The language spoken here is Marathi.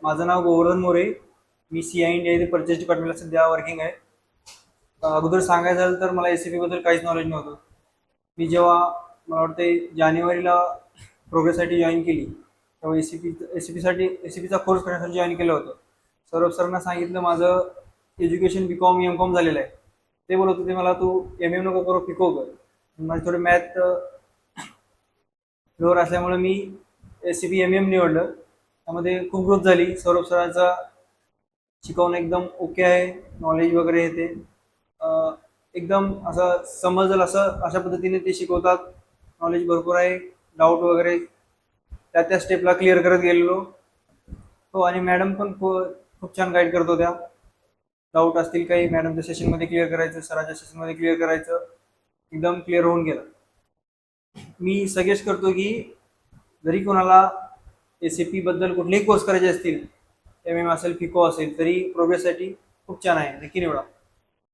माझं नाव गोवर्धन मोरे. मी CI इंडिया इथे परचेस डिपार्टमेंटला सध्या वर्किंग आहे. अगोदर सांगायचं झालं तर मला SAP बद्दल काहीच नॉलेज नव्हतं. मी जेव्हा मला वाटते जानेवारीला प्रोग्रेससाठी जॉईन केली तेव्हा एसीपीचा कोर्स करण्यासाठी जॉईन केलं होतं. सौरभ सरांना सांगितलं माझं एज्युकेशन BCom MCom झालेलं आहे. ते बोलत होते मला तू MM नको करू, पिको कर. माझी थोडी मॅथ फ्लोअर असल्यामुळे मी SAP MM निवडलं. त्यामध्ये खूप ग्रोथ झाली. सौरभ सरांचा शिकवणं एकदम ओके आहे, नॉलेज वगैरे येते, एकदम असं समजेल असं अशा पद्धतीने ते शिकवतात. नॉलेज भरपूर आहे. डाऊट वगैरे त्या स्टेपला क्लिअर करत गेलेलो हो. आणि मॅडम पण खूप छान गाईड करत होत्या. डाऊट असतील काही मॅडमच्या सेशनमध्ये क्लिअर करायचं, सरांच्या सेशनमध्ये क्लिअर करायचं, एकदम क्लिअर होऊन गेलं. मी सजेस्ट करतो की जरी कोणाला SAP बद्दल कुठलेही कोर्स करायचे असतील, MM असेल, फिको असेल, तरी प्रोग्रेससाठी खूप छान आहे, नक्की निवडा.